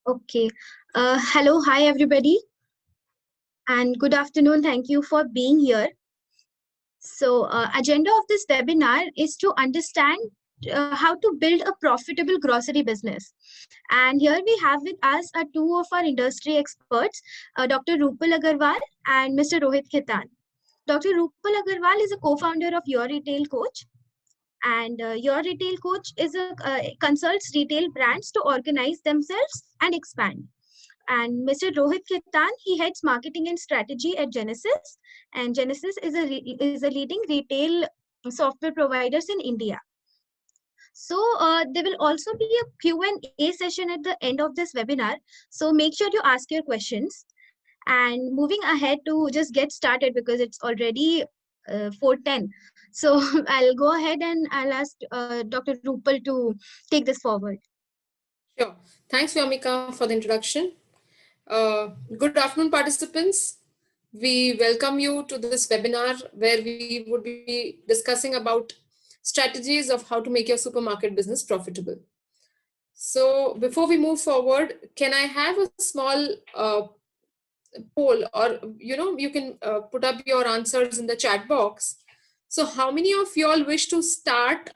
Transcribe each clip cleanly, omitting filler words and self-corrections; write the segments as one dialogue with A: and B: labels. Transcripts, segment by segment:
A: Okay. Hello, hi everybody, and good afternoon. Thank you for being here. So, agenda of this webinar is to understand how to build a profitable grocery business. And here we have with us two of our industry experts, Dr. Rupal Agarwal and Mr. Rohit Khitan. Dr. Rupal Agarwal is a co-founder of Your Retail Coach, and Your Retail Coach is a consults retail brands to organize themselves and expand. And Mr. Rohit Khitan, he heads marketing and strategy at Ginesys, and Ginesys is a leading retail software providers in India. So there will also be a Q&A session at the end of this webinar. So make sure you ask your questions. And moving ahead to just get started because it's already 4:10. So I'll go ahead and I'll ask Dr. Rupal to take this forward.
B: Sure. Thanks, Vyomika, for the introduction. Good afternoon, participants. We welcome you to this webinar where we would be discussing about strategies of how to make your supermarket business profitable. So before we move forward, can I have a small poll, or you can put up your answers in the chat box. So how many of y'all wish to start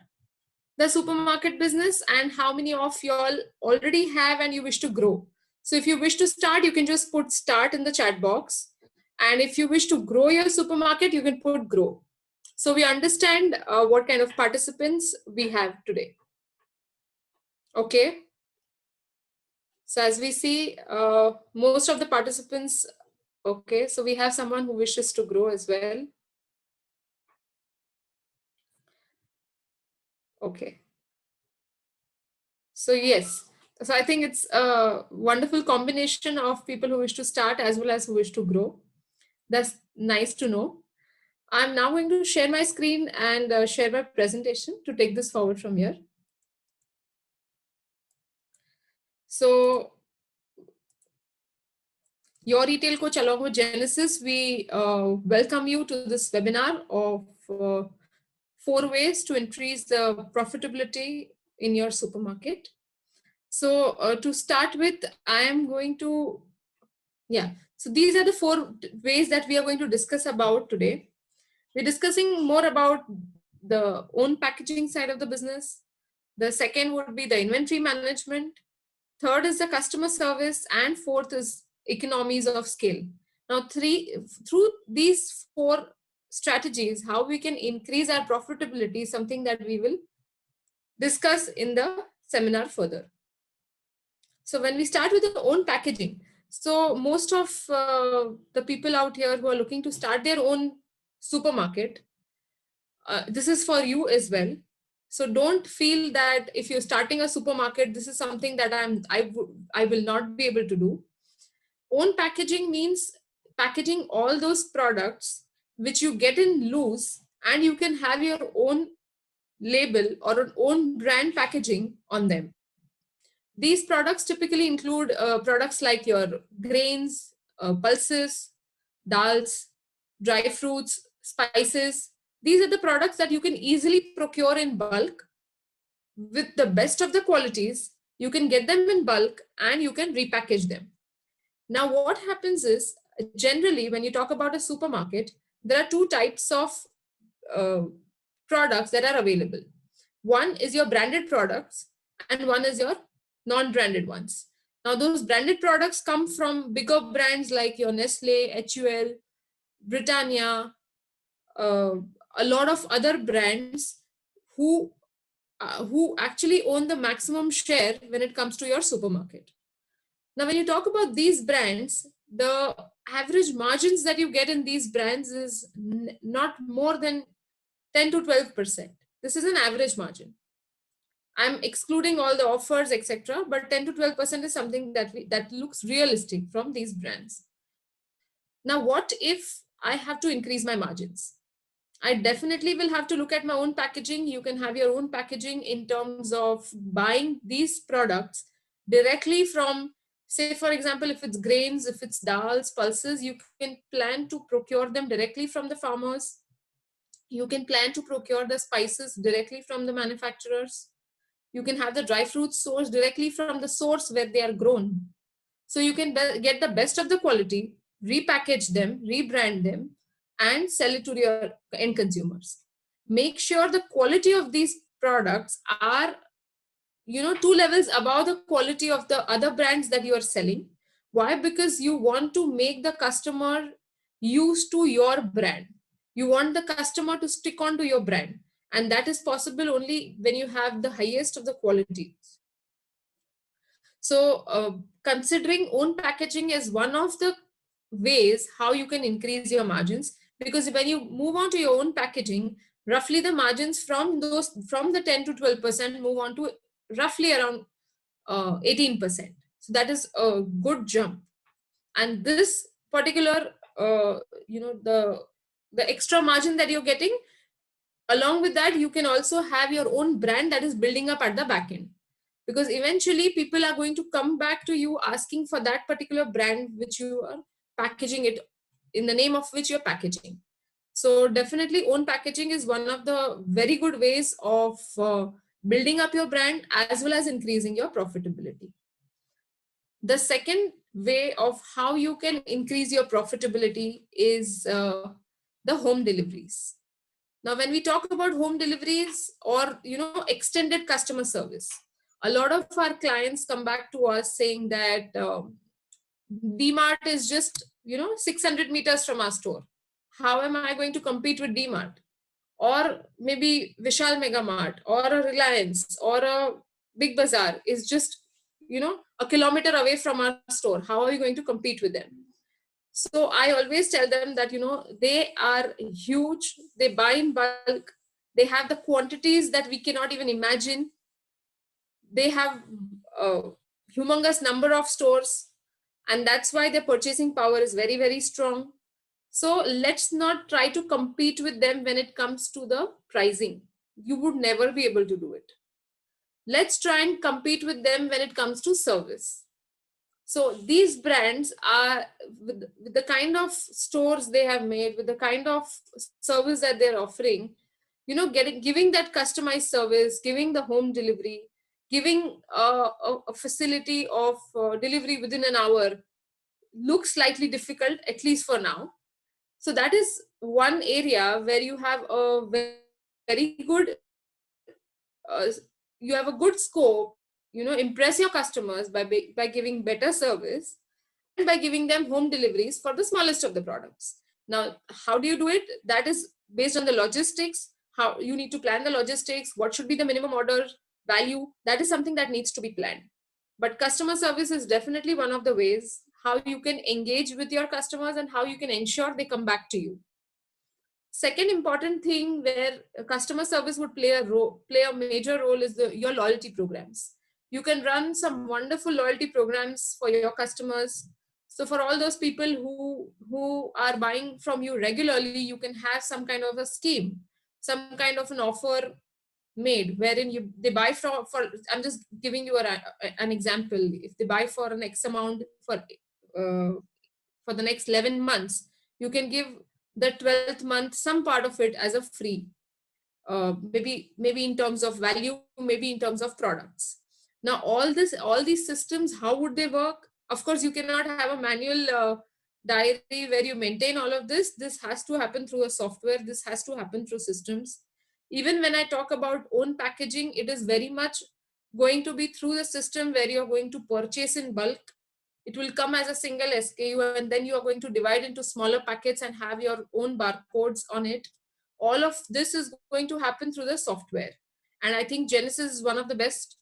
B: the supermarket business, and how many of y'all already have and you wish to grow? So if you wish to start, you can just put start in the chat box. And if you wish to grow your supermarket, you can put grow. So we understand what kind of participants we have today. Okay. So as we see, most of the participants, okay, so we have someone who wishes to grow as well. Okay. So yes, so I think it's a wonderful combination of people who wish to start as well as who wish to grow. That's nice to know. I'm now going to share my screen and share my presentation to take this forward from here. So Your Retail Coach along with Ginesys, we welcome you to this webinar of 4 ways to increase the profitability in your supermarket. So to start with, I am going to, so these are the 4 ways that we are going to discuss about today. We're discussing more about the own packaging side of the business. The second would be the inventory management. Third is the customer service, and fourth is economies of scale. Now, through these 4 strategies, how we can increase our profitability is something that we will discuss in the seminar further. So when we start with our own packaging, so most of the people out here who are looking to start their own supermarket, this is for you as well. So don't feel that if you're starting a supermarket, this is something that I will not be able to do. Own packaging means packaging all those products which you get in loose, and you can have your own label or an own brand packaging on them. These products typically include products like your grains, pulses, dals, dry fruits, spices. These are the products that you can easily procure in bulk with the best of the qualities. You can get them in bulk and you can repackage them. Now, what happens is, generally, when you talk about a supermarket, there are 2 types of uh, products that are available. One is your branded products, and one is your non-branded ones. Now, those branded products come from bigger brands like your Nestle, HUL, Britannia, uh, a lot of other brands who actually own the maximum share when it comes to your supermarket. Now, when you talk about these brands, the average margins that you get in these brands is not more than 10 to 12%. This is an average margin. I'm excluding all the offers, etc., but 10 to 12% is something that looks realistic from these brands. Now, what if I have to increase my margins? I definitely will have to look at my own packaging. You can have your own packaging in terms of buying these products directly from, say, for example, if it's grains, if it's dals, pulses, you can plan to procure them directly from the farmers. You can plan to procure the spices directly from the manufacturers. You can have the dry fruits sourced directly from the source where they are grown. So you can get the best of the quality, repackage them, rebrand them, and sell it to your end consumers. Make sure the quality of these products are, 2 levels above the quality of the other brands that you are selling. Why? Because you want to make the customer used to your brand. You want the customer to stick on to your brand, and that is possible only when you have the highest of the quality. So considering own packaging is one of the ways how you can increase your margins, because when you move on to your own packaging, roughly the margins from the 10 to 12% move on to roughly around 18%. So that is a good jump. And this particular, the extra margin that you're getting, along with that, you can also have your own brand that is building up at the back end, because eventually people are going to come back to you asking for that particular brand which you are packaging it, in the name of which you're packaging. So definitely own packaging is one of the very good ways of building up your brand as well as increasing your profitability. The second way of how you can increase your profitability is the home deliveries. Now, when we talk about home deliveries or extended customer service, a lot of our clients come back to us saying that DMart is just 600 meters from our store. How am I going to compete with DMart? Or maybe Vishal Mega Mart or a Reliance or a Big Bazaar is just a kilometer away from our store. How are we going to compete with them? So I always tell them that they are huge, they buy in bulk, they have the quantities that we cannot even imagine, they have a humongous number of stores, and that's why their purchasing power is very, very strong. So let's not try to compete with them when it comes to the pricing. You would never be able to do it. Let's try and compete with them when it comes to service. So these brands are, with the kind of stores they have made, with the kind of service that they're offering, giving that customized service, giving the home delivery, giving a facility of delivery within an hour looks slightly difficult, at least for now. So that is one area where you have a very good, you have a good scope, impress your customers by giving better service and by giving them home deliveries for the smallest of the products. Now, how do you do it? That is based on the logistics. How you need to plan the logistics, what should be the minimum order value, that is something that needs to be planned. But customer service is definitely one of the ways how you can engage with your customers and how you can ensure they come back to you. Second important thing where customer service would play a major role is your loyalty programs. You can run some wonderful loyalty programs for your customers. So for all those people who are buying from you regularly, you can have some kind of a scheme, some kind of an offer made wherein they buy for I'm just giving you an example. If they buy for an X amount uh, for the next 11 months, you can give the 12th month some part of it as a free, maybe in terms of value, maybe in terms of products. Now all these systems, how would they work? Of course, you cannot have a manual diary where you maintain all of this has to happen through a software, this has to happen through systems. Even when I talk about own packaging, it is very much going to be through the system where you're going to purchase in bulk. It will come as a single SKU, and then you are going to divide into smaller packets and have your own barcodes on it. All of this is going to happen through the software. And I think Ginesys is one of the best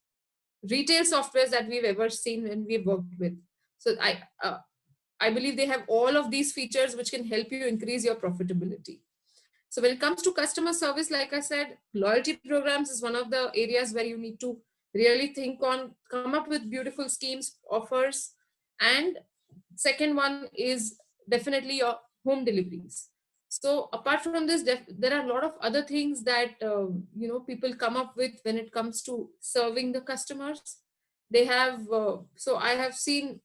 B: retail softwares that we've ever seen and we've worked with. So I believe they have all of these features which can help you increase your profitability. So when it comes to customer service, like I said, loyalty programs is one of the areas where you need to really think on, come up with beautiful schemes, offers. And second one is definitely your home deliveries. So apart from this, there are a lot of other things that people come up with when it comes to serving the customers. They have so I have seen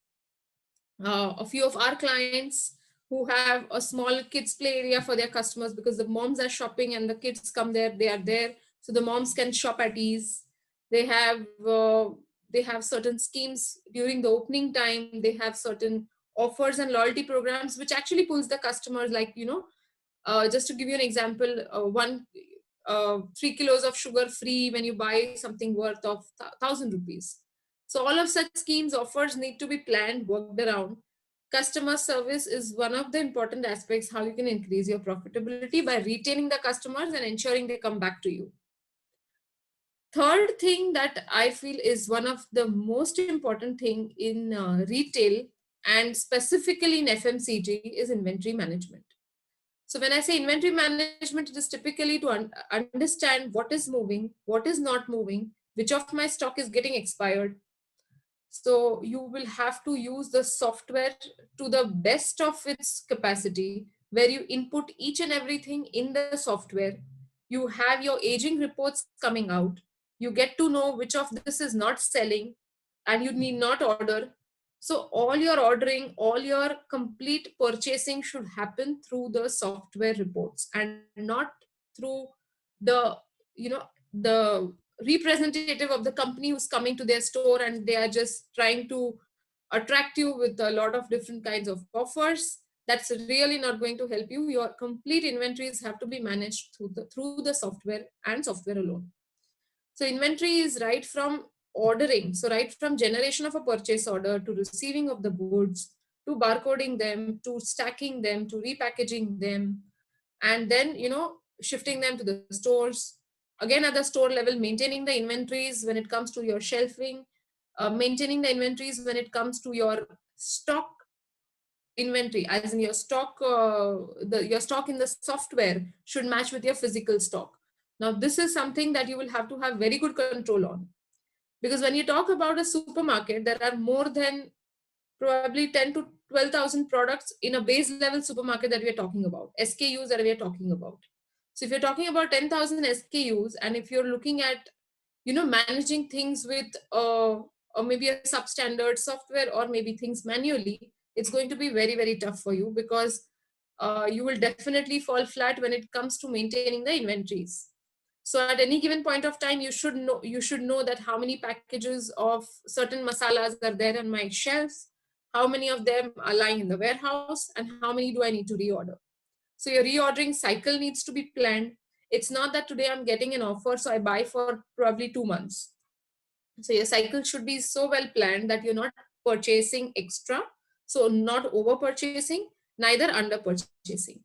B: a few of our clients who have a small kids play area for their customers, because the moms are shopping and the kids come there, they are there, so the moms can shop at ease. They have they have certain schemes during the opening time, they have certain offers and loyalty programs which actually pulls the customers, like, just to give you an example, 3 kilos of sugar free when you buy something worth of 1,000 rupees. So all of such schemes offers need to be planned, worked around. Customer service is one of the important aspects how you can increase your profitability by retaining the customers and ensuring they come back to you. Third thing that I feel is one of the most important thing in retail and specifically in FMCG is inventory management. So when I say inventory management, it is typically to understand what is moving, what is not moving, which of my stock is getting expired. So you will have to use the software to the best of its capacity, where you input each and everything in the software. You have your aging reports coming out. You get to know which of this is not selling and you need not order. So all your ordering, all your complete purchasing should happen through the software reports and not through the, you know, the representative of the company who's coming to their store and they are just trying to attract you with a lot of different kinds of offers. That's really not going to help you. Your complete inventories have to be managed through the software and software alone. So inventory is right from ordering, so right from generation of a purchase order to receiving of the goods, to barcoding them, to stacking them, to repackaging them, and then, shifting them to the stores. Again, at the store level, maintaining the inventories when it comes to your shelving, maintaining the inventories when it comes to your stock inventory, as in your stock, your stock in the software should match with your physical stock. Now this is something that you will have to have very good control on, because when you talk about a supermarket, there are more than probably 10 to 12,000 products in a base level supermarket that we are talking about, SKUs that we are talking about. So if you're talking about 10,000 SKUs, and if you're looking at, managing things with or maybe a substandard software or maybe things manually, it's going to be very, very tough for you, because you will definitely fall flat when it comes to maintaining the inventories. So at any given point of time, you should know that how many packages of certain masalas are there on my shelves, how many of them are lying in the warehouse, and how many do I need to reorder. So your reordering cycle needs to be planned. It's not that today I'm getting an offer, so I buy for probably 2 months. So your cycle should be so well planned that you're not purchasing extra, so not over purchasing, neither under purchasing.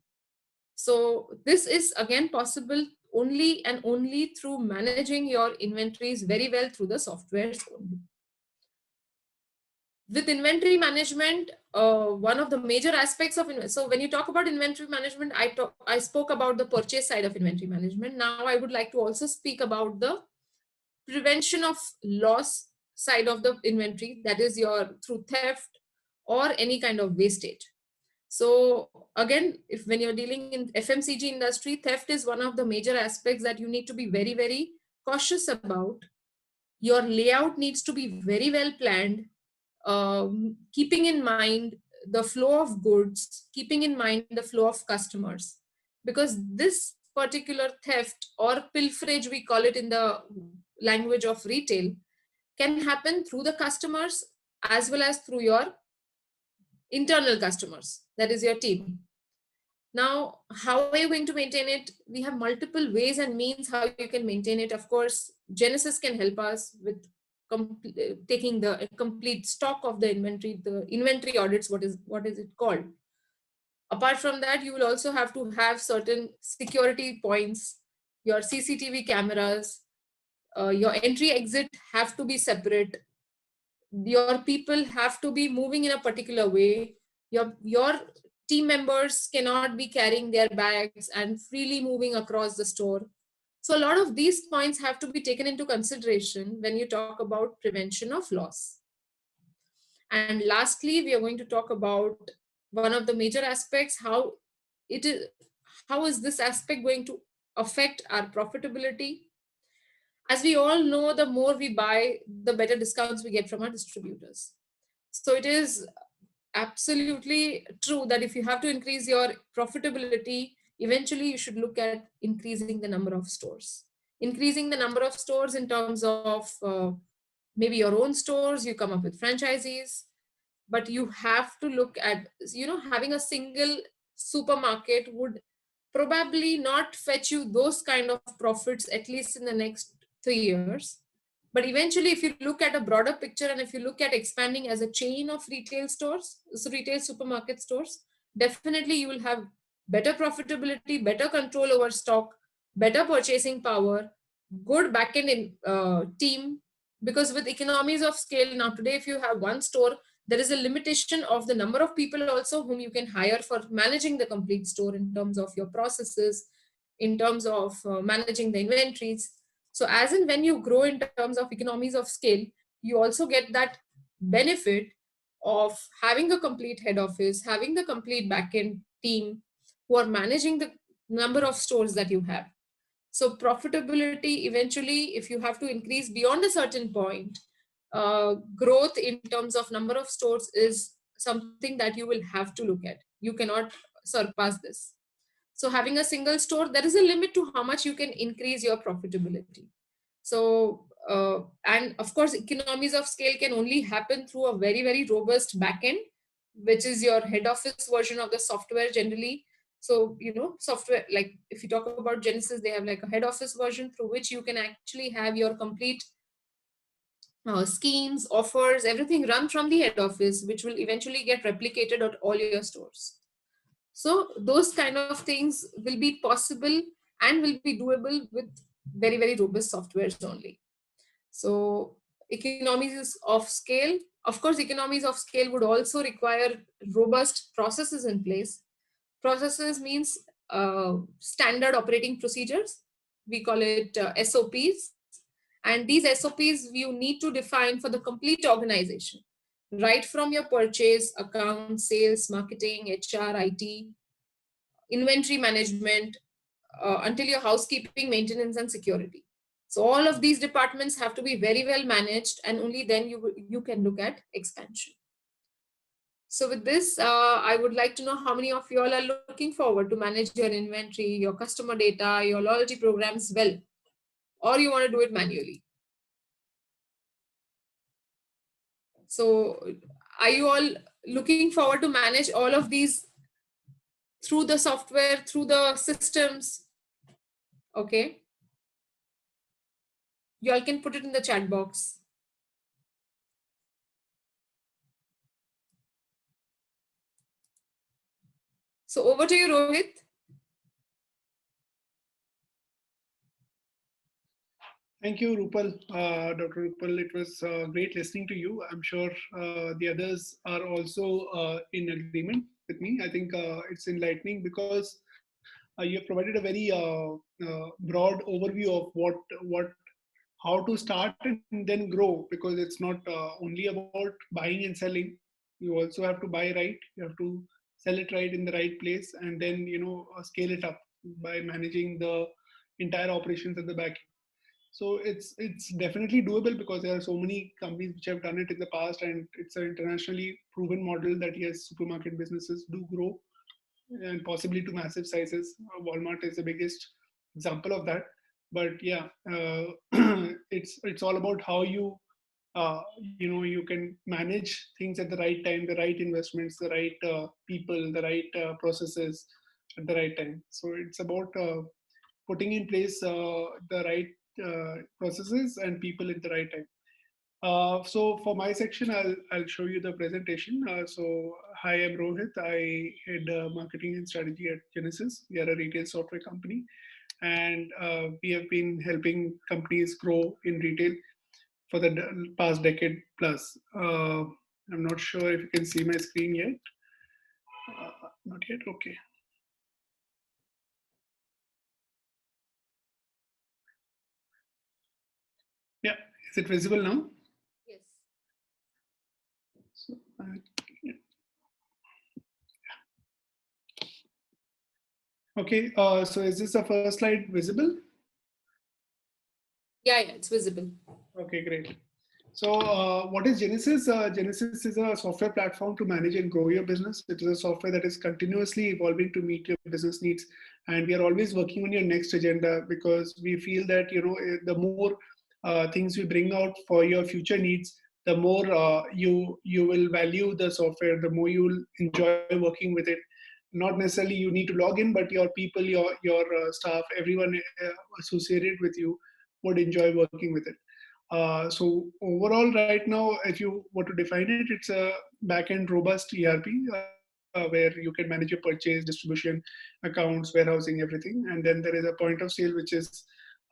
B: So this is again possible only and only through managing your inventories very well through the softwares only. With inventory management, one of the major aspects of so when you talk about inventory management, I spoke about the purchase side of inventory management. Now I would like to also speak about the prevention of loss side of the inventory, that is your through theft or any kind of wastage. So again, if when you're dealing in FMCG industry, theft is one of the major aspects that you need to be very, very cautious about. Your layout needs to be very well planned, keeping in mind the flow of goods, keeping in mind the flow of customers, because this particular theft or pilferage, we call it in the language of retail, can happen through the customers as well as through your internal customers, that is your team. Now, how are you going to maintain it? We have multiple ways and means how you can maintain it. Of course, Ginesys can help us with taking the complete stock of the inventory audits, what is it called. Apart from that, you will also have to have certain security points, your CCTV cameras, your entry exit have to be separate, your people have to be moving in a particular way, your team members cannot be carrying their bags and freely moving across the store. So a lot of these points have to be taken into consideration when you talk about prevention of loss. And lastly, we are going to talk about one of the major aspects, how is this aspect going to affect our profitability. As we all know, the more we buy, the better discounts we get from our distributors. So it is absolutely true that if you have to increase your profitability, eventually you should look at increasing the number of stores. Increasing the number of stores in terms of maybe your own stores, you come up with franchisees, but you have to look at, having a single supermarket would probably not fetch you those kind of profits, at least in the next 3 years. But eventually, if you look at a broader picture and if you look at expanding as a chain of retail stores, so retail supermarket stores, definitely you will have better profitability, better control over stock, better purchasing power, good backend team. Because with economies of scale, now today, if you have one store, there is a limitation of the number of people also whom you can hire for managing the complete store in terms of your processes, in terms of managing the inventories. So as and when you grow in terms of economies of scale, you also get that benefit of having a complete head office, having the complete backend team who are managing the number of stores that you have. So profitability eventually, if you have to increase beyond a certain point, growth in terms of number of stores is something that you will have to look at. You cannot surpass this. So having a single store, there is a limit to how much you can increase your profitability. So, and of course, economies of scale can only happen through a very, very robust backend, which is your head office version of the software generally. So, software, like if you talk about Ginesys, they have like a head office version through which you can actually have your complete schemes, offers, everything run from the head office, which will eventually get replicated at all your stores. So those kind of things will be possible and will be doable with very, very robust softwares only. So economies of scale, of course, economies of scale would also require robust processes in place. Processes means standard operating procedures. We call it SOPs. And these SOPs you need to define for the complete organization, right from your purchase, accounts, sales, marketing, HR, IT, inventory management, until your housekeeping, maintenance, and security. So all of these departments have to be very well managed, and only then you can look at expansion. So with this, I would like to know how many of you all are looking forward to manage your inventory, your customer data, your loyalty programs well, or you want to do it manually. So are you all looking forward to manage all of these through the software, through the systems? Okay. You all can put it in the chat box. So over to you, Rohit.
C: Thank you, Rupal, Dr. Rupal. It was great listening to you. I'm sure the others are also in agreement with me. I think it's enlightening because you have provided a very broad overview of how to start and then grow, because it's not only about buying and selling. You also have to buy right. You have to sell it right in the right place, and then scale it up by managing the entire operations at the back. So it's definitely doable because there are so many companies which have done it in the past, and it's an internationally proven model that yes, supermarket businesses do grow, and possibly to massive sizes. Walmart is the biggest example of that. But yeah, it's all about how you can manage things at the right time, the right investments, the right people, the right processes at the right time. So it's about putting in place the right processes and people at the right time. So for my section, I'll show you the presentation. So hi, I'm Rohit. I head marketing and strategy at Ginesys. We are a retail software company, and we have been helping companies grow in retail for the past decade plus. I'm not sure if you can see my screen yet. Not yet. Okay. Yeah. Is it visible now?
B: Yes.
C: So, yeah. Okay. So is this the first slide visible?
B: Yeah, it's visible.
C: Okay, great. So, what is Ginesys? Ginesys is a software platform to manage and grow your business. It is a software that is continuously evolving to meet your business needs, and we are always working on your next agenda, because we feel that the more things we bring out for your future needs, the more you will value the software, the more you will enjoy working with it. Not necessarily you need to log in, but your people, your staff, everyone associated with you would enjoy working with it. So overall, right now, if you were to define it, it's a back-end robust ERP where you can manage your purchase, distribution, accounts, warehousing, everything. And then there is a point of sale which is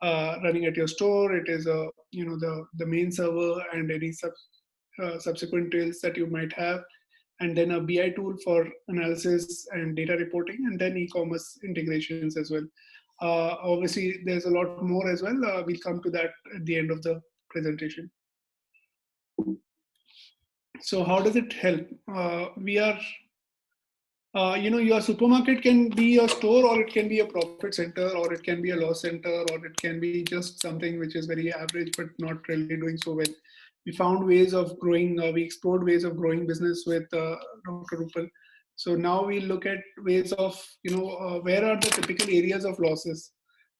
C: running at your store. It is a the main server and any subsequent tails that you might have, and then a BI tool for analysis and data reporting, and then e-commerce integrations as well. Obviously, there's a lot more as well. We'll come to that at the end of the presentation. So how does it help? We are your supermarket can be a store, or it can be a profit center, or it can be a loss center, or it can be just something which is very average but not really doing so well. We found ways of growing, we explored ways of growing business with Dr. Rupal. So now we look at ways of, where are the typical areas of losses.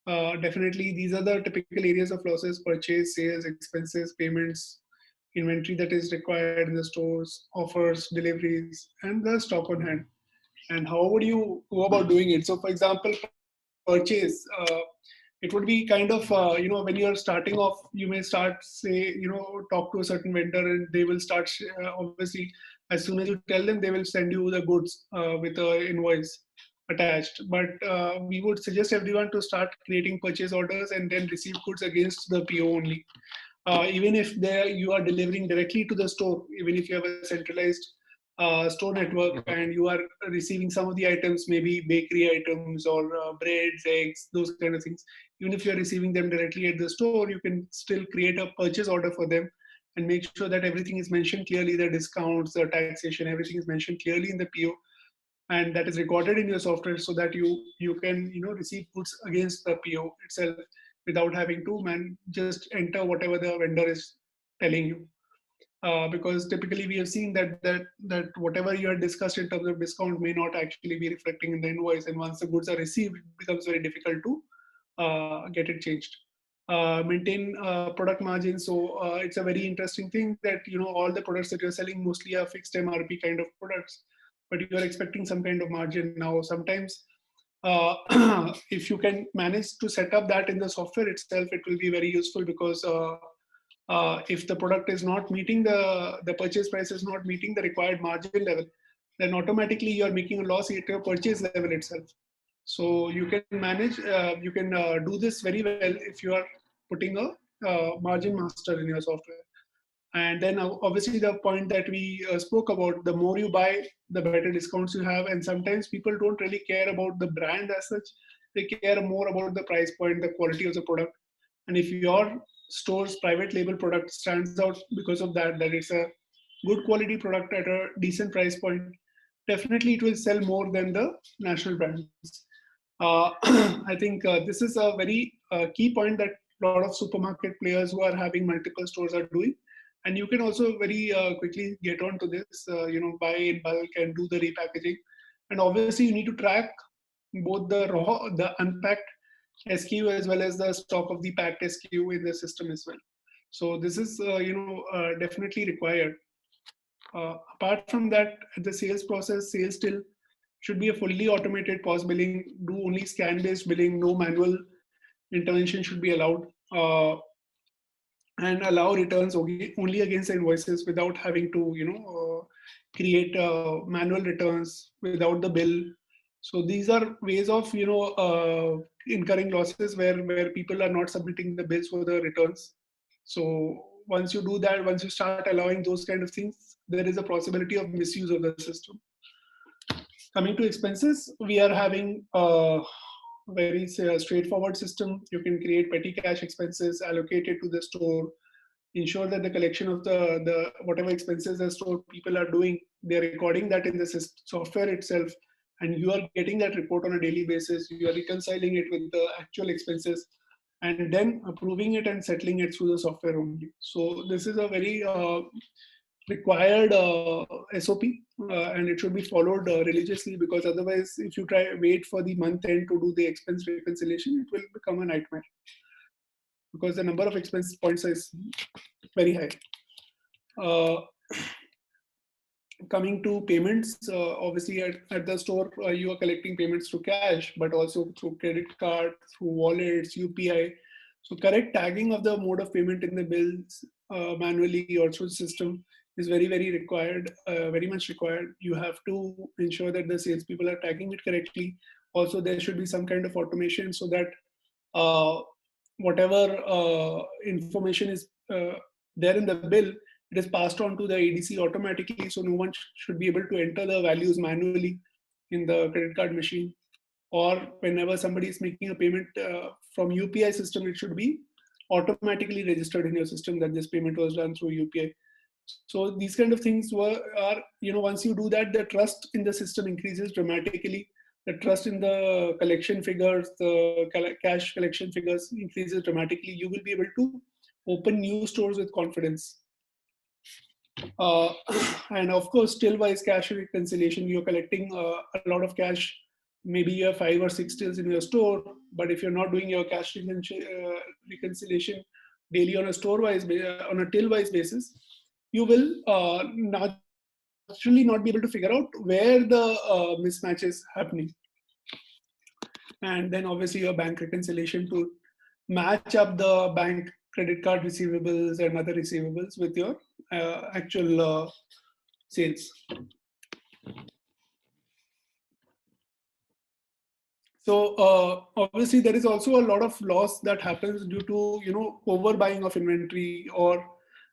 C: Definitely, these are the typical areas of losses: purchase, sales, expenses, payments, inventory that is required in the stores, offers, deliveries, and the stock on hand. And how would you go about doing it? So for example, purchase, it would be kind of when you're starting off, you may start, say, talk to a certain vendor, and they will start obviously, as soon as you tell them, they will send you the goods with a invoice attached. But we would suggest everyone to start creating purchase orders and then receive goods against the PO only. Even if you are delivering directly to the store, even if you have a centralized store network and you are receiving some of the items, maybe bakery items or breads, eggs, those kind of things. Even if you're receiving them directly at the store, you can still create a purchase order for them and make sure that everything is mentioned clearly, the discounts, the taxation, everything is mentioned clearly in the PO, and that is recorded in your software, so that you can receive goods against the PO itself without having to just enter whatever the vendor is telling you. Because typically we have seen that whatever you had discussed in terms of discount may not actually be reflecting in the invoice, and once the goods are received, it becomes very difficult to get it changed. Maintain product margins. So it's a very interesting thing that all the products that you're selling mostly are fixed MRP kind of products, but you're expecting some kind of margin. Now sometimes uh, if you can manage to set up that in the software itself, it will be very useful, because if the product is not meeting the purchase price is not meeting the required margin level, then automatically you are making a loss at your purchase level itself. So you can manage, you can do this very well if you are putting a margin master in your software. And then obviously the point that we spoke about, the more you buy, the better discounts you have. And sometimes people don't really care about the brand as such. They care more about the price point, the quality of the product. And if your store's private label product stands out because of that it's a good quality product at a decent price point, definitely it will sell more than the national brands. I think this is a very key point that a lot of supermarket players who are having multiple stores are doing. And you can also very quickly get onto this, buy in bulk and do the repackaging. And obviously, you need to track both the unpacked SKU as well as the stock of the packed SKU in the system as well. So this is, definitely required. Apart from that, the sales process, sales still should be a fully automated POS billing, do only scan-based billing, no manual intervention should be allowed, and allow returns only against the invoices without having to, create manual returns without the bill. So these are ways of, incurring losses where people are not submitting the bills for the returns. So once you do that, once you start allowing those kind of things, there is a possibility of misuse of the system. Coming to expenses, we are having a very straightforward system. You can create petty cash expenses allocated to the store, ensure that the collection of the whatever expenses the store people are doing, they're recording that in the software itself, and you are getting that report on a daily basis. You are reconciling it with the actual expenses, and then approving it and settling it through the software only. So this is a very required SOP, and it should be followed religiously, because otherwise, if you try wait for the month end to do the expense reconciliation, it will become a nightmare. because the number of expense points is very high. Uh, Coming to payments, obviously at the store, you are collecting payments through cash, but also through credit card, through wallets, UPI. So correct tagging of the mode of payment in the bills manually or through the system is very, very required, very much required. You have to ensure that the salespeople are tagging it correctly. Also, there should be some kind of automation so that uh, whatever information is there in the bill, it is passed on to the ADC automatically, so no one should be able to enter the values manually in the credit card machine. Or whenever somebody is making a payment from UPI system, it should be automatically registered in your system that this payment was done through UPI. So these kind of things are, once you do that, the trust in the system increases dramatically. The trust in the collection figures, the cash collection figures increases dramatically. You will be able to open new stores with confidence. uh, and of course, till wise cash reconciliation, you're collecting a lot of cash. Maybe you have 5 or 6 tills in your store, but if you're not doing your cash reconciliation daily on a store wise, on a till wise basis, you will naturally not be able to figure out where the mismatch is happening. And then obviously your bank reconciliation to match up the bank credit card receivables and other receivables with your actual sales. So obviously there is also a lot of loss that happens due to overbuying of inventory or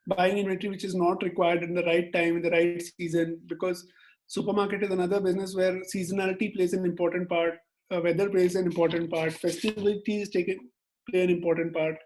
C: buying inventory which is not required in the right time in the right season, because supermarket is another business where seasonality plays an important part, weather plays an important part, festivities play an important part.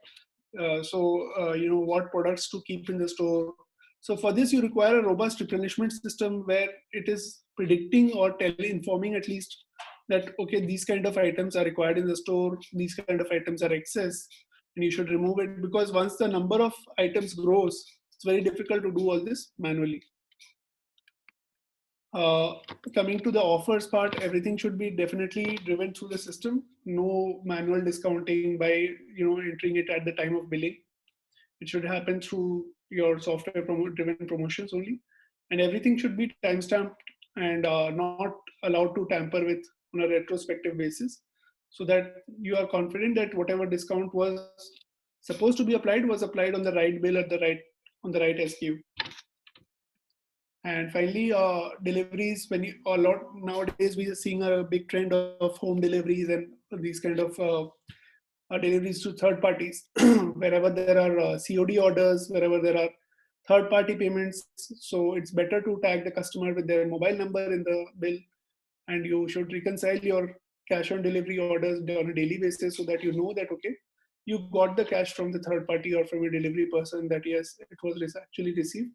C: What products to keep in the store. So for this, you require a robust replenishment system where it is predicting or informing at least that, okay, these kind of items are required in the store, these kind of items are excess, and you should remove it, because once the number of items grows, it's very difficult to do all this manually. Uh, Coming to the offers part, everything should be definitely driven through the system. No manual discounting by entering it at the time of billing. It should happen through your software driven promotions only, and everything should be timestamped and not allowed to tamper with on a retrospective basis, so that you are confident that whatever discount was supposed to be applied was applied on the right bill at the right on the right SKU. And finally, deliveries. When you, a lot nowadays we are seeing a big trend of home deliveries and these kind of deliveries to third parties. Wherever there are COD orders, wherever there are third party payments, so it's better to tag the customer with their mobile number in the bill, and you should reconcile your cash on delivery orders on a daily basis, so that you know that, okay, you got the cash from the third party or from a delivery person, that yes, it was actually received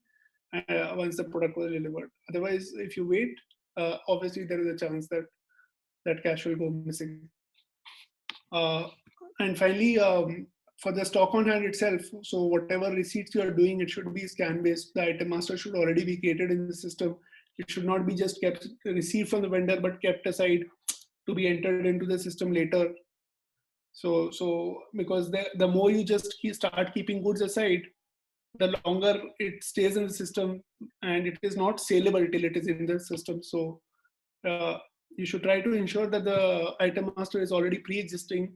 C: once the product was delivered. Otherwise, if you wait, obviously there is a chance that that cash will go missing. Uh, and finally, for the stock on hand itself, so whatever receipts you are doing, it should be scan based. The item master should already be created in the system. It should not be just kept received from the vendor, but kept aside to be entered into the system later. So because the more you just start keeping goods aside, the longer it stays in the system, and it is not saleable till it is in the system. So uh, you should try to ensure that the item master is already pre-existing.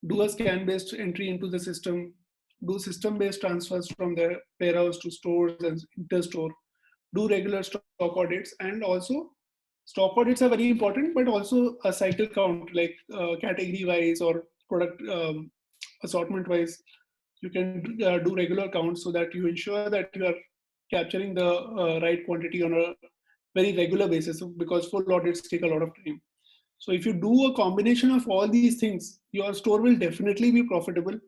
C: Do a scan based entry into the system, do system based transfers from the warehouse to stores and inter-store, do regular stock audits, and also stock audits are very important, but also a cycle count, like category wise or product assortment wise. You can do regular counts so that you ensure that you are capturing the right quantity on a very regular basis, because full audits take a lot of time. So if you do a combination of all these things, your store will definitely be profitable.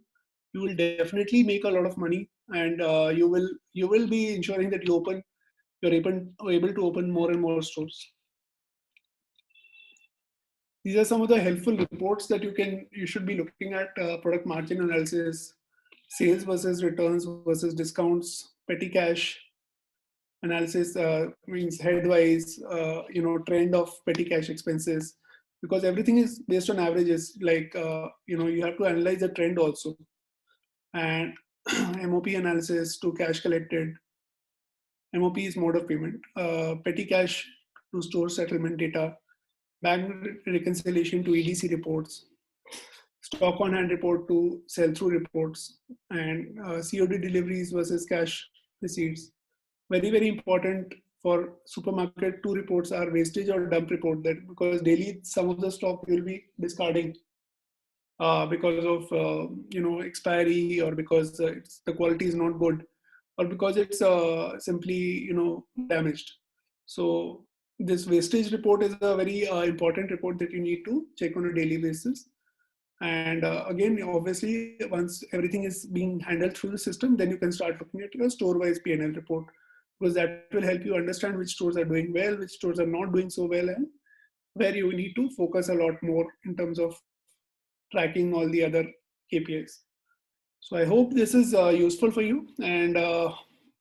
C: You will definitely make a lot of money, and you will be ensuring that you're able to open more and more stores. These are some of the helpful reports that you should be looking at: product margin analysis, sales versus returns versus discounts, petty cash analysis, means headwise, trend of petty cash expenses, because everything is based on averages. Like you have to analyze the trend also. and MOP analysis to cash collected. MOP is mode of payment, petty cash to store settlement data, bank reconciliation to EDC reports, stock on hand report to sell through reports, and COD deliveries versus cash receipts. Very, very important for supermarket, two reports are wastage or dump report, that because daily some of the stock you'll be discarding because of expiry, or because the quality is not good, or because it's simply damaged. So this wastage report is a very important report that you need to check on a daily basis. And again, obviously, once everything is being handled through the system, then you can start looking at your store-wise P&L report, because that will help you understand which stores are doing well, which stores are not doing so well, and where you need to focus a lot more in terms of tracking all the other KPIs. So I hope this is useful for you. And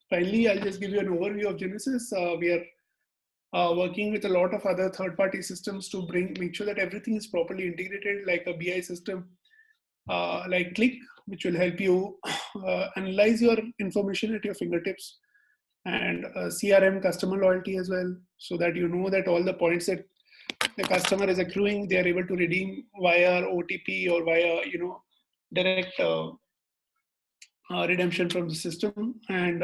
C: finally, I'll just give you an overview of Ginesys. We are working with a lot of other third-party systems to make sure that everything is properly integrated, like a BI system, like Click, which will help you analyze your information at your fingertips, and CRM, customer loyalty as well, so that you know that all the points that the customer is accruing, they are able to redeem via OTP or via direct redemption from the system. And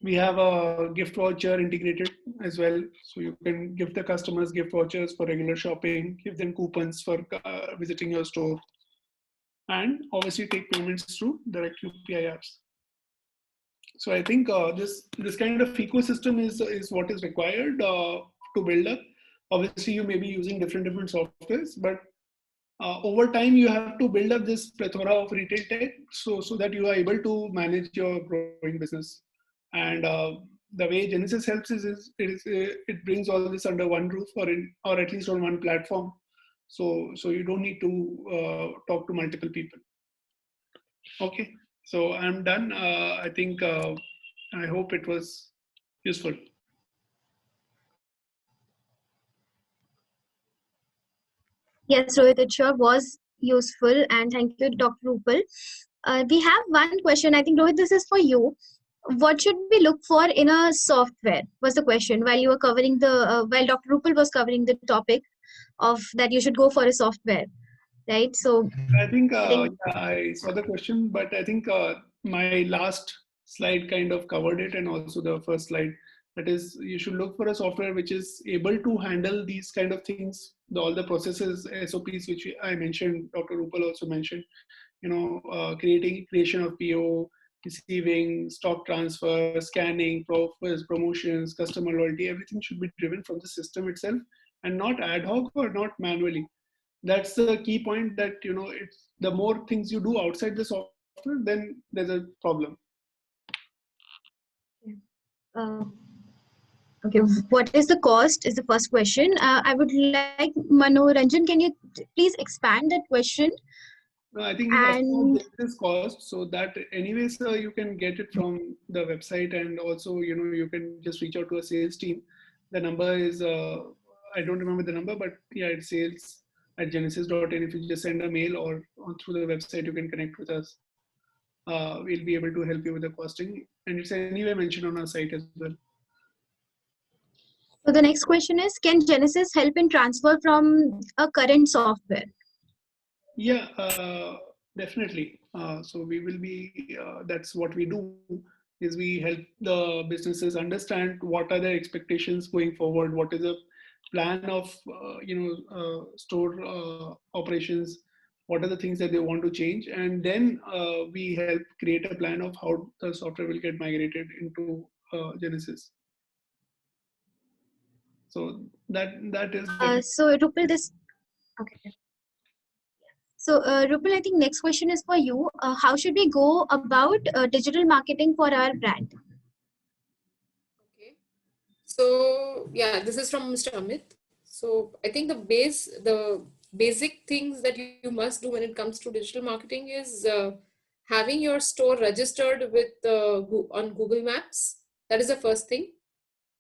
C: we have a gift voucher integrated as well, so you can give the customers gift vouchers for regular shopping, give them coupons for visiting your store, and obviously take payments through direct UPI apps. So I think this kind of ecosystem is what is required to build up. Obviously, you may be using different softwares, but over time you have to build up this plethora of retail tech, so that you are able to manage your growing business. And the way Ginesys helps it brings all this under one roof, or at least on one platform. So you don't need to talk to multiple people. Okay, so I'm done. I think I hope it was useful.
A: Yes, Rohit, it sure was useful, and thank you, Dr. Rupal. We have one question. I think, Rohit, this is for you. What should we look for in a software? Was the question while you were covering while Dr. Rupal was covering the topic of that you should go for a software, right? So
C: I think
A: I think
C: I saw the question, but I think my last slide kind of covered it, and also the first slide. That is, you should look for a software which is able to handle these kind of things, all the processes, SOPs, which I mentioned, Dr. Rupal also mentioned. Creation of PO, receiving, stock transfer, scanning, offers, promotions, customer loyalty. Everything should be driven from the system itself, and not ad hoc or not manually. That's the key point, that it's the more things you do outside the software, then there's a problem.
A: uh, okay, what is the cost? Is the first question. I would like Manoranjan. Can you please expand that question?
C: No, I think of course
A: And
C: there is cost, so that anyways you can get it from the website, and also you can just reach out to a sales team. The number is I don't remember the number, but yeah, it's sales@genesys.in. If you just send a mail or through the website, you can connect with us. We'll be able to help you with the costing, and it's anyway mentioned on our site as well.
A: so the next question is, can Genesys help in transfer from a current software?
C: Yeah, definitely. So we will be, that's what we do, is we help the businesses understand what are their expectations going forward, what is the plan of, store operations, what are the things that they want to change. And then we help create a plan of how the software will get migrated into Genesys. So that is
A: So Rupal, this okay. So Rupal, I think next question is for you. How should we go about digital marketing for our brand?
B: Okay. So yeah, this is from Mr. Amit. So I think the basic things that you must do when it comes to digital marketing is having your store registered with on Google Maps. That is the first thing.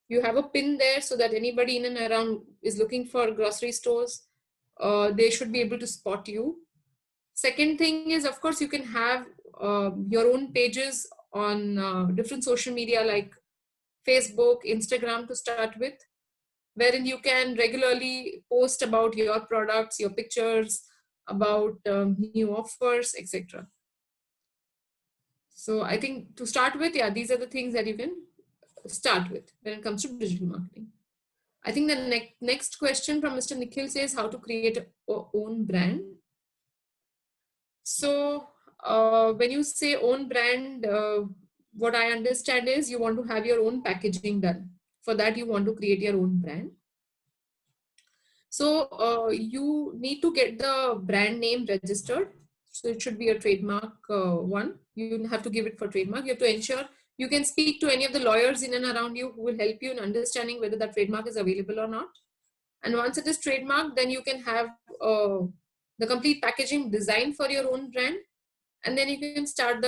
B: You have a pin there so that anybody in and around is looking for grocery stores, they should be able to spot you. Second thing is, of course, you can have your own pages on different social media like Facebook, Instagram to start with, wherein you can regularly post about your products, your pictures, about new offers, etc. So I think to start with, yeah, these are the things that you can start with when it comes to digital marketing. I think the next question from Mr. Nikhil says how to create your own brand. So when you say own brand, what I understand is you want to have your own packaging done. For that, you want to create your own brand. So you need to get the brand name registered. So it should be a trademark one. You have to give it for trademark. You have to ensure you can speak to any of the lawyers in and around you who will help you in understanding whether that trademark is available or not. And once it is trademarked, then you can have the complete packaging design for your own brand. And then you can start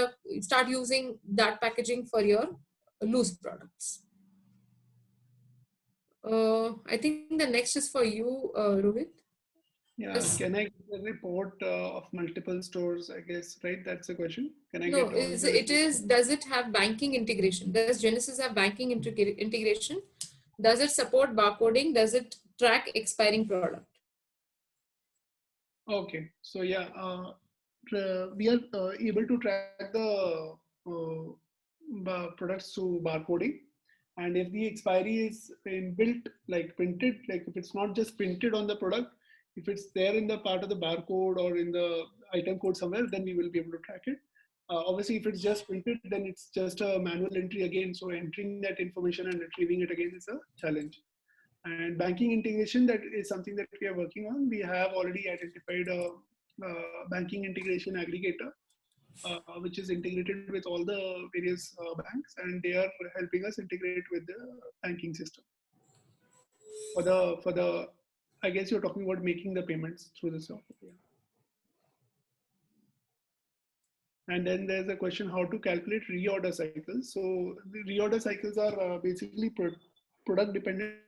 B: using that packaging for your loose products. I think the next is for you, Rohit.
C: Yeah, can I get a report of multiple stores? I guess, right? That's the question. Can I
B: No,
C: get all the
B: it
C: reports?
B: is, does it have banking integration? Does Ginesys have banking integration? Does it support barcoding? Does it track expiring product?
C: Okay, so yeah, we are able to track the products through barcoding, and if the expiry is inbuilt, like printed, like if it's not just printed on the product, if it's there in the part of the barcode or in the item code somewhere, then we will be able to track it. Obviously, if it's just printed, then it's just a manual entry again. So entering that information and retrieving it again is a challenge. And banking integration, that is something that we are working on. We have already identified a banking integration aggregator, which is integrated with all the various banks, and they are helping us integrate with the banking system. For the, I guess you're talking about making the payments through the software. Yeah. And then there's a question how to calculate reorder cycles. So the reorder cycles are basically product dependent.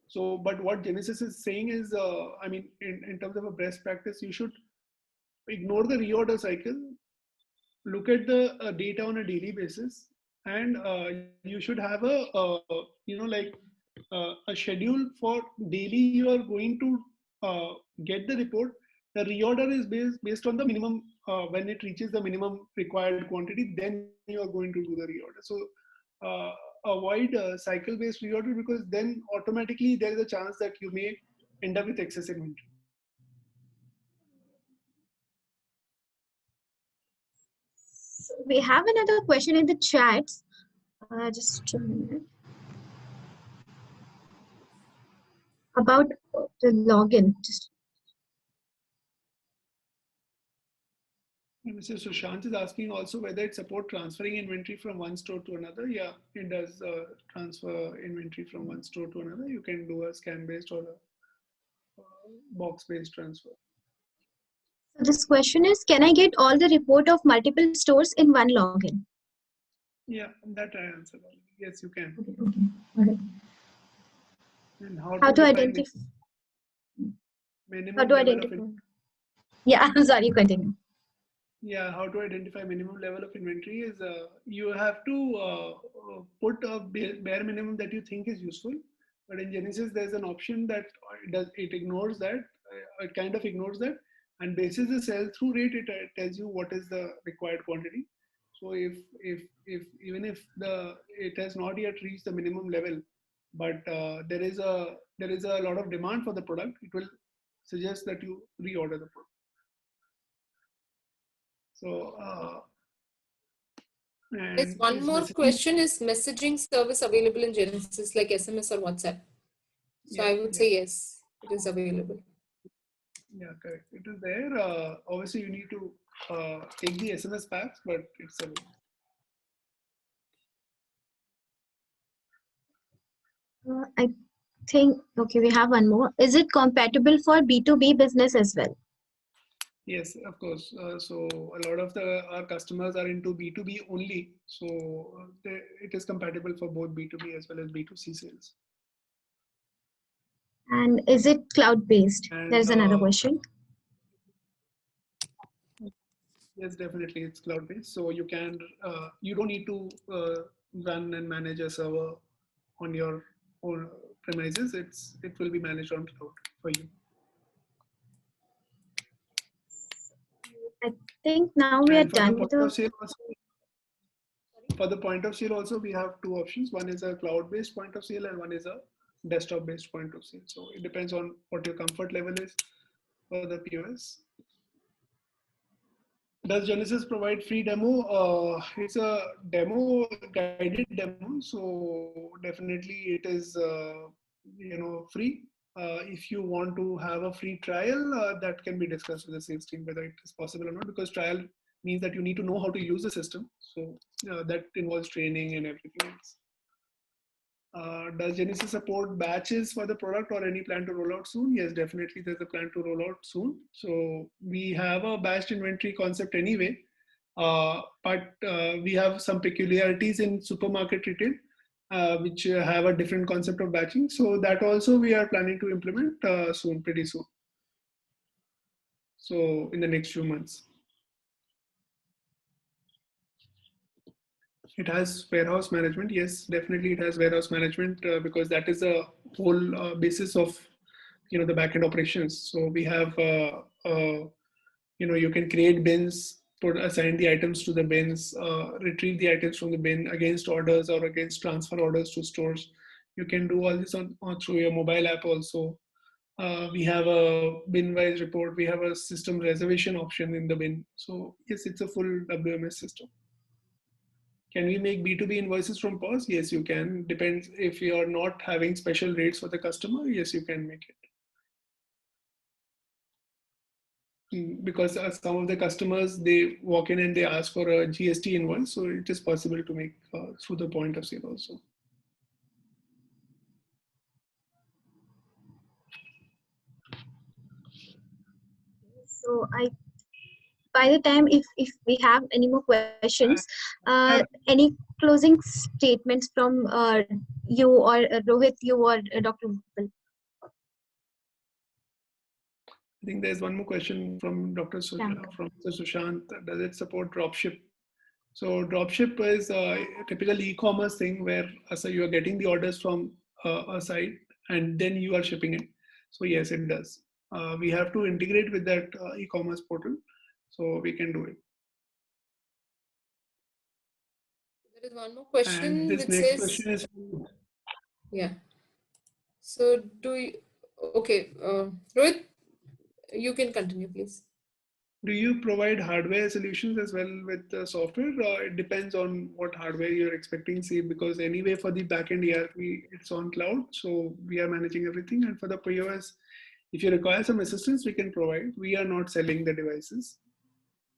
C: So, but what Ginesys is saying is, I mean, in terms of a best practice, you should ignore the reorder cycle, look at the data on a daily basis, and you should have like a schedule for daily you are going to get the report. The reorder is based on the minimum, when it reaches the minimum required quantity, then you are going to do the reorder. So uh, avoid cycle based reorder, because then automatically there is a chance that you may end up with excess inventory.
A: So we have another question in the chat. Just a minute. About the login.
C: Mr. Sushant is asking also whether it supports transferring inventory from one store to another. Yeah, it does transfer inventory from one store to another. You can do a scan based or a box based transfer.
A: So this question is, can I get all the report of multiple stores in one login?
C: Yeah, that I answered already. Yes, you can.
A: Okay. All right.
C: And
A: How to identify?
C: minimum
A: How to
C: level
A: identify?
C: of
A: Yeah, I'm sorry, continue.
C: Yeah, how to identify minimum level of inventory is you have to put a bare minimum that you think is useful. But in Ginesys, there's an option that it ignores that. It kind of ignores that, and basis the sell through rate, it tells you what is the required quantity. So if even if it has not yet reached the minimum level, but there is a lot of demand for the product, it will suggest that you reorder the product. So,
B: There's
C: and
B: one
C: is
B: more
C: messaging?
B: question: is messaging service available in Ginesys like SMS or WhatsApp? So
C: Yeah,
B: I would
C: yeah,
B: say yes, it is available.
C: yeah, correct. It is there. Obviously, you need to take the SMS packs, but it's available.
A: I think, okay, we have one more. Is it compatible for B2B business as well?
C: Yes, of course. So a lot of our customers are into B2B only. So it is compatible for both B2B as well as B2C sales.
A: And is it cloud based?
C: And
A: There's another question.
C: Yes, definitely, it's cloud-based. So you can, you don't need to run and manage a server on your own premises. It will be managed on cloud for you.
A: I think now we are
C: And for the
A: done with
C: point of
A: the.
C: sale also, for the point of sale also, we have two options. One is a cloud-based point of sale, and one is a desktop-based point of sale. So it depends on what your comfort level is for the POS. Does Genesys provide free demo? It's a demo, guided demo, so definitely it is free. If you want to have a free trial, that can be discussed with the sales team whether it is possible or not. Because trial means that you need to know how to use the system, so that involves training and everything else. Does Genesys support batches for the product or any plan to roll out soon? Yes, definitely there's a plan to roll out soon. So we have a batched inventory concept anyway, but we have some peculiarities in supermarket retail, which have a different concept of batching. So that also we are planning to implement soon, pretty soon. So in the next few months. It has warehouse management. Yes, definitely it has warehouse management because that is a whole basis of the backend operations. So we have you can create bins, assign the items to the bins, retrieve the items from the bin against orders or against transfer orders to stores. You can do all this on through your mobile app also. We have a bin-wise report. We have a system reservation option in the bin. So yes, it's a full WMS system. Can we make B2B invoices from POS? Yes, you can. Depends if you are not having special rates for the customer. Yes, you can make it. Because some of the customers, they walk in and they ask for a GST invoice, so it is possible to make through the point of sale also.
A: So by the time if we have any more questions, any closing statements from you or Rohit, you or Dr. Gopal?
C: I think there's one more question from from Mr. Sushant. Does it support dropship? So dropship is a typical e-commerce thing where so you are getting the orders from a site and then you are shipping it. So yes, it does. We have to integrate with that e-commerce portal, so we can do it.
B: There is one more
C: And
B: question
C: this
B: which
C: next
B: says,
C: question is,
B: yeah. So do you, okay, Rohit, you can continue, please.
C: do you provide hardware solutions as well with the software? It depends on what hardware you're expecting. See, because anyway for the backend ERP, it's on cloud, so we are managing everything. And for the POS, if you require some assistance, we can provide. We are not selling the devices.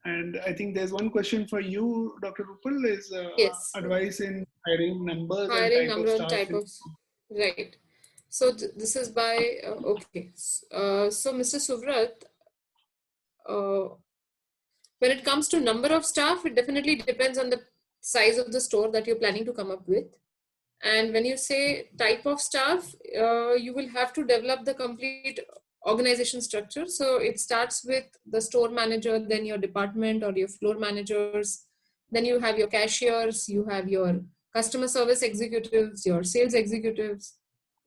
C: And I think there's one question for you, Dr. Rupal, is
B: Yes,
C: advice in hiring numbers and
B: hiring
C: type of
B: number and
C: staff.
B: type of, right. So this is by, okay. So Mr. Suvrat, uh, when it comes to number of staff, it definitely depends on the size of the store that you're planning to come up with. And when you say type of staff, you will have to develop the complete organization structure. So it starts with the store manager, then your department or your floor managers, then you have your cashiers, you have your customer service executives, your sales executives,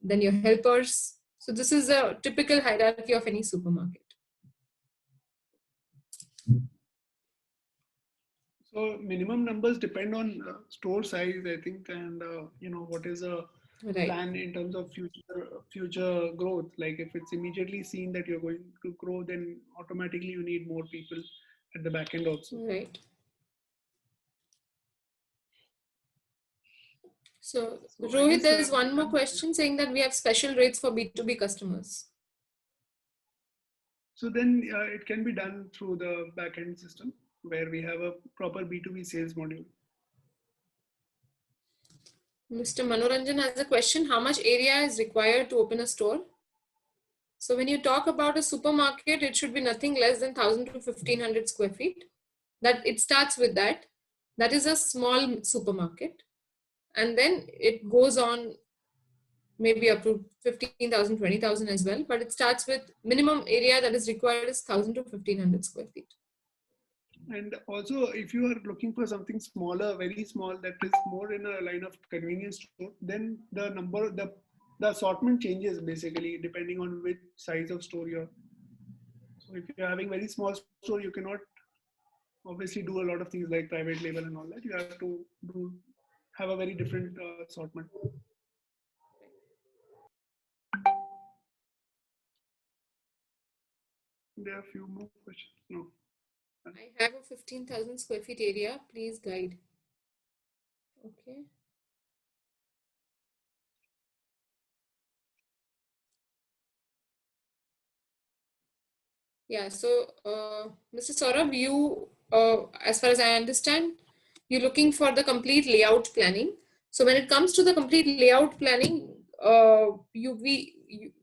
B: then your helpers. So this is a typical hierarchy of any supermarket.
C: So minimum numbers depend on store size, I think, and what is a
B: Right.
C: plan in terms of future growth. Like if it's immediately seen that you're going to grow, then automatically you need more people at the back end also.
B: Right. So, Rohit, there is one more question saying that we have special rates for B2B customers.
C: So then it can be done through the backend system where we have a proper B2B sales module.
B: Mr. Manoranjan has a question. How much area is required to open a store? So when you talk about a supermarket, it should be nothing less than 1,000 to 1,500 square feet. That it starts with that. That is a small supermarket. And then it goes on maybe up to 15,000, 20,000 as well. But it starts with minimum area that is required is 1,000 to 1,500 square feet.
C: And also, if you are looking for something smaller, very small, that is more in a line of convenience store, then the assortment changes basically depending on which size of store you're. So if you're having very small store, you cannot obviously do a lot of things like private label and all that. You have to do have a very different assortment. There are a few more questions. No.
B: I have a 15,000 square feet area. Please guide. Okay. Yeah, so Mr. Saurabh, you, as far as I understand, you're looking for the complete layout planning. So when it comes to the complete layout planning, we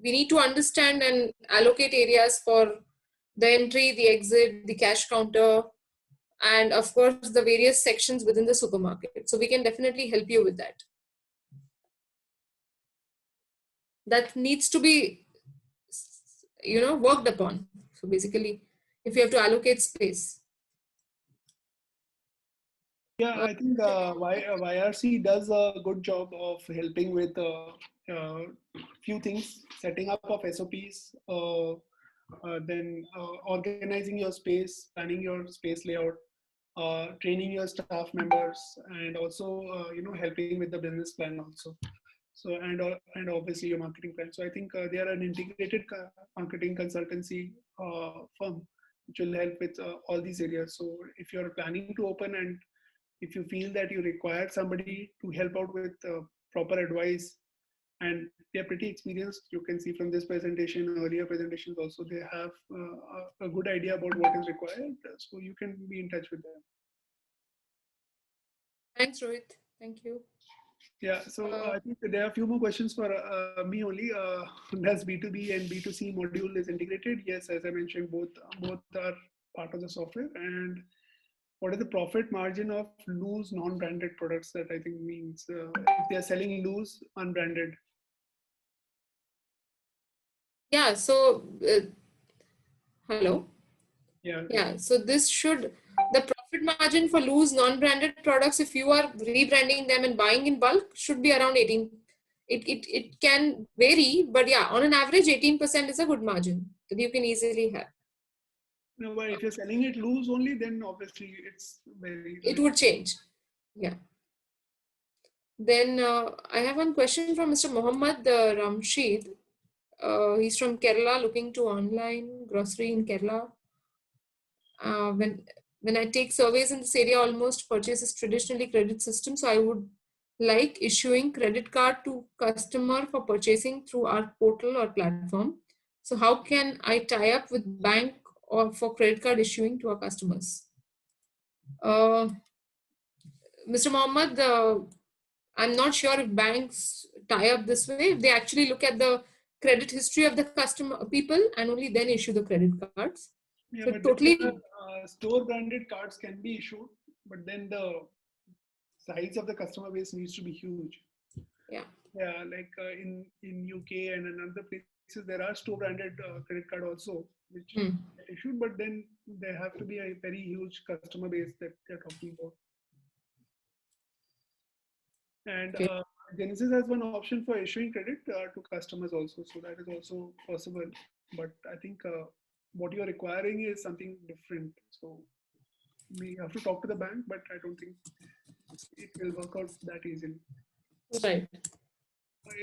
B: need to understand and allocate areas for the entry, the exit, the cash counter, and of course the various sections within the supermarket. So we can definitely help you with that. That needs to be, worked upon. So basically, if you have to allocate space.
C: Yeah, I think YRC does a good job of helping with few things, setting up of SOPs, then organizing your space, planning your space layout, training your staff members, and also helping with the business plan also. So and obviously your marketing plan. So I think they are an integrated marketing consultancy firm which will help with all these areas. So if you're planning to open and if you feel that you require somebody to help out with proper advice, and they're pretty experienced, you can see from this presentation, earlier presentations also, they have a good idea about what is required, so you can be in touch with them.
B: Thanks, Rohit. Thank you.
C: Yeah, so I think there are a few more questions for me only. Does B2B and B2C module is integrated? Yes, as I mentioned, both are part of the software. And what is the profit margin of loose non-branded products? That I think means if they are selling loose unbranded.
B: Yeah, so hello.
C: Yeah,
B: Yeah, so this should, the profit margin for loose non-branded products, if you are rebranding them and buying in bulk, should be around 18. It can vary, but yeah, on an average, 18% is a good margin that you can easily have.
C: no, but if you're selling it loose only, then obviously it's very
B: It would change. Yeah. Then I have one question from Mr. Mohammed Ramshid. He's from Kerala, looking to online grocery in Kerala. When I take surveys in this area, almost purchases traditionally credit system. So I would like issuing credit card to customer for purchasing through our portal or platform. So how can I tie up with bank or for credit card issuing to our customers? Mr. Mohammed, I'm not sure if banks tie up this way. If they actually look at the credit history of the customer people and only then issue the credit cards.
C: yeah,
B: So
C: but
B: totally,
C: store branded cards can be issued, but then the size of the customer base needs to be huge.
B: yeah.
C: Yeah, like in UK and in other places, there are store branded credit card also, which get issued, but then there have to be a very huge customer base that they're talking about. And
B: Okay.
C: Genesis has one option for issuing credit to customers also, so that is also possible. But I think what you're requiring is something different. So we have to talk to the bank, but I don't think it will work out that easily.
B: Right.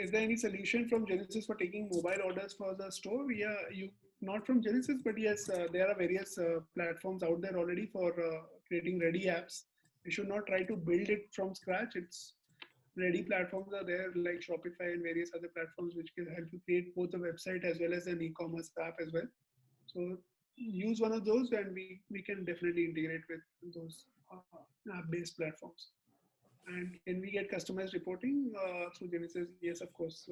C: Is there any solution from Genesis for taking mobile orders for the store? Yeah, you not from Genesis, but yes, there are various platforms out there already for creating ready apps. You should not try to build it from scratch. It's ready platforms are there like Shopify and various other platforms which can help you create both a website as well as an e-commerce app as well. So use one of those, and we can definitely integrate with those app-based platforms. And can we get customized reporting through Genesis? Yes, of course.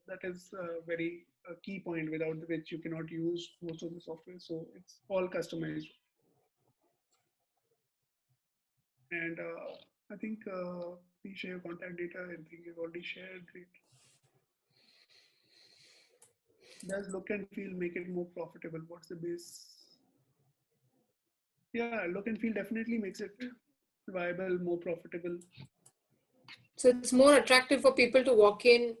C: That is a very key point without which you cannot use most of the software. So it's all customized. And I think please share your contact data. I think you've already shared. Great. Does look and feel make it more profitable? What's the base? Yeah, look and feel definitely makes it viable, more profitable.
B: So it's more attractive for people to walk in.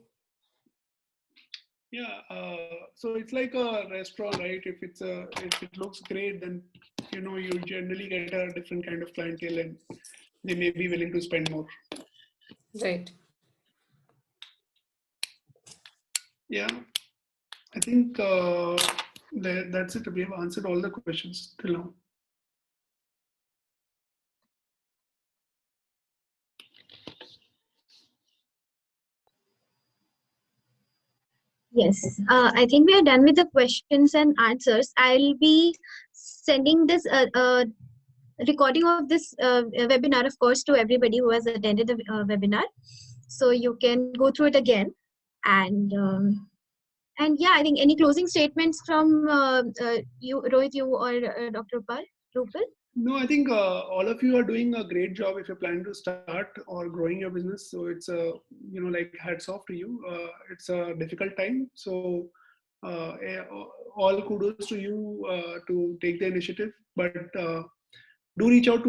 C: Yeah, so it's like a restaurant, right? If it looks great, then you generally get a different kind of clientele, and they may be willing to spend more.
B: Right.
C: Yeah, I think that's it. We have answered all the questions till now.
A: Yes, I think we are done with the questions and answers. I'll be sending this recording of this webinar, of course, to everybody who has attended the webinar. So you can go through it again. And yeah, I think any closing statements from you, Rohit, you or Dr. Rupal?
C: No, I think all of you are doing a great job if you're planning to start or growing your business. So it's like hats off to you. It's a difficult time. So all kudos to you to take the initiative. But do reach out to